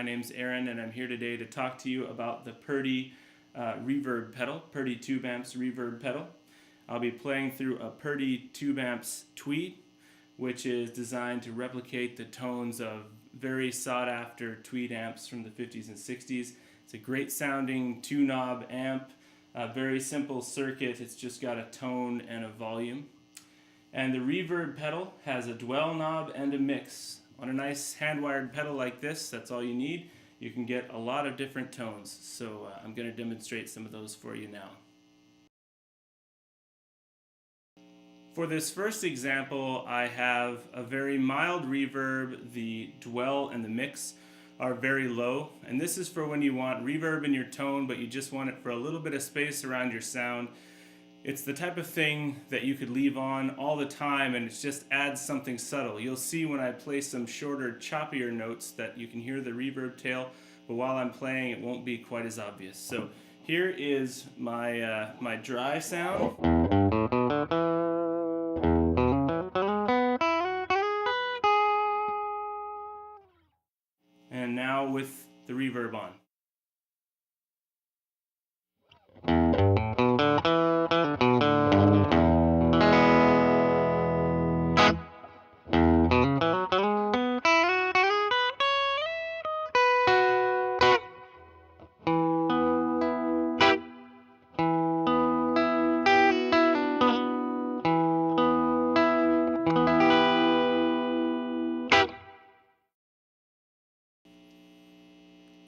name's Aaron, and I'm here today to talk to you about the Purdy Reverb pedal, Purdy Tube Amps Reverb pedal. I'll be playing through a Purdy Tube Amps Tweed, which is designed to replicate the tones of very sought-after Tweed amps from the 50s and 60s. It's a great sounding 2-knob amp, a very simple circuit. It's just got a tone and a volume. And the reverb pedal has a dwell knob and a mix. On a nice hand-wired pedal like this, that's all you need. You can get a lot of different tones. So I'm going to demonstrate some of those for you now. For this first example, I have a very mild reverb. The dwell and the mix are very low. And this is for when you want reverb in your tone, but you just want it for a little bit of space around your sound. It's the type of thing that you could leave on all the time and it just adds something subtle. You'll see when I play some shorter, choppier notes that you can hear the reverb tail, but while I'm playing it won't be quite as obvious. So here is my, my dry sound. And now with the reverb on.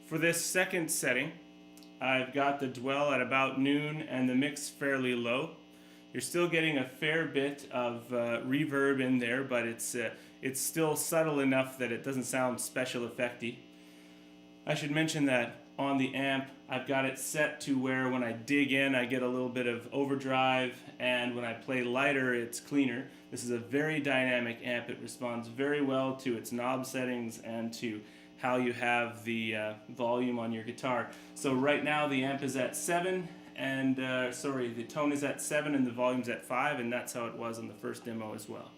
For this second setting, I've got the dwell at about noon and the mix fairly low. You're still getting a fair bit of reverb in there, but it's still subtle enough that it doesn't sound special effecty. I should mention that on the amp, I've got it set to where when I dig in, I get a little bit of overdrive, and when I play lighter, it's cleaner. This is a very dynamic amp. It responds very well to its knob settings and to how you have the volume on your guitar. So right now the amp is at 7, and the tone is at 7 and the volume's at 5, and that's how it was on the first demo as well.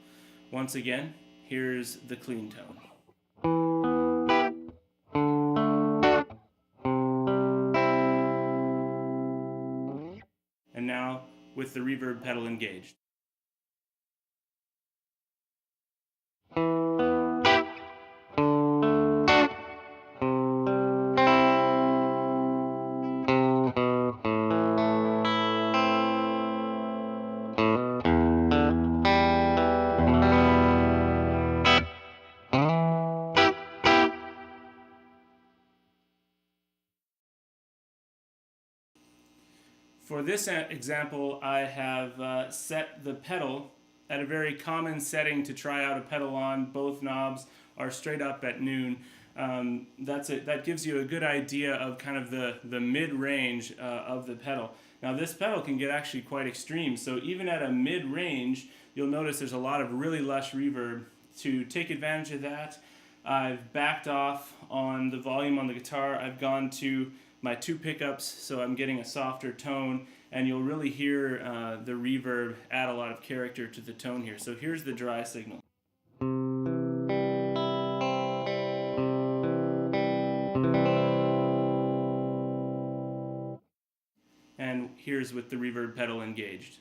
Once again, here's the clean tone. And now with the reverb pedal engaged. For this example, I have set the pedal at a very common setting to try out a pedal on. Both knobs are straight up at noon. That gives you a good idea of kind of the mid-range of the pedal. Now this pedal can get actually quite extreme, so even at a mid-range, you'll notice there's a lot of really lush reverb. To take advantage of that, I've backed off on the volume on the guitar. I've gone to my 2 pickups, so I'm getting a softer tone, and you'll really hear the reverb add a lot of character to the tone here. So here's the dry signal. And here's with the reverb pedal engaged.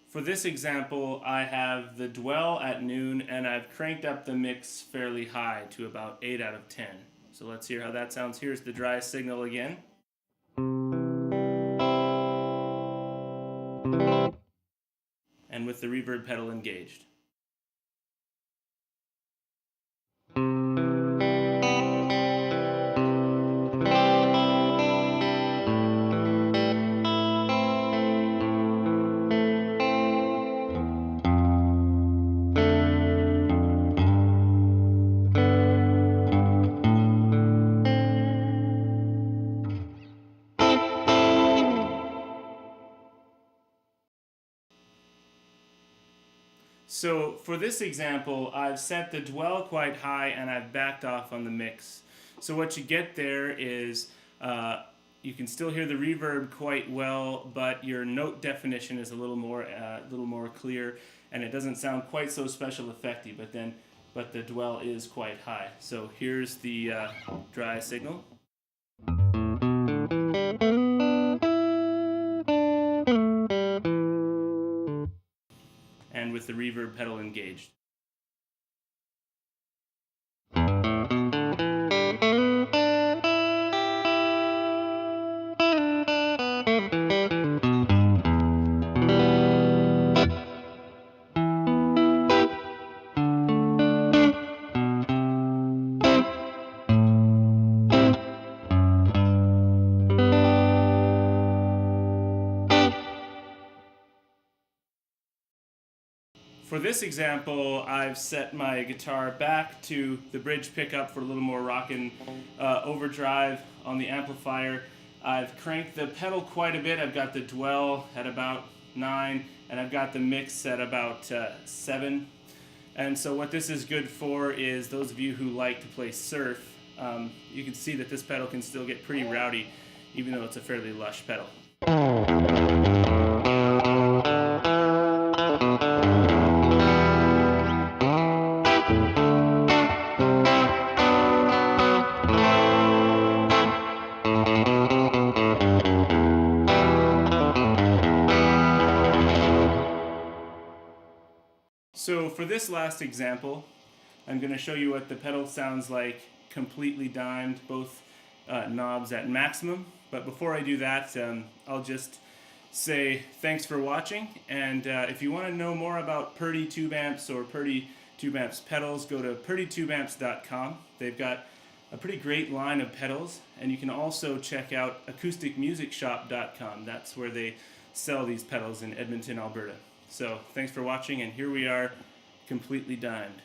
For this example, I have the dwell at noon, and I've cranked up the mix fairly high to about 8 out of 10. So let's hear how that sounds. Here's the dry signal again. And with the reverb pedal engaged. So for this example, I've set the dwell quite high and I've backed off on the mix. So what you get there is you can still hear the reverb quite well, but your note definition is a little more clear, and it doesn't sound quite so special effecty. But the dwell is quite high. So here's the dry signal. And with the reverb pedal engaged. For this example, I've set my guitar back to the bridge pickup for a little more rockin' overdrive on the amplifier. I've cranked the pedal quite a bit. I've got the dwell at about 9, and I've got the mix at about 7. And so what this is good for is those of you who like to play surf, you can see that this pedal can still get pretty rowdy, even though it's a fairly lush pedal. So for this last example, I'm going to show you what the pedal sounds like completely dimed, both knobs at maximum. But before I do that, I'll just say thanks for watching, and if you want to know more about Purdy Tube amps or Purdy Tube amps pedals, go to purdytubeamps.com. They've got a pretty great line of pedals, and you can also check out acousticmusicshop.com. That's where they sell these pedals in Edmonton, Alberta. So thanks for watching, and here we are, completely dimed.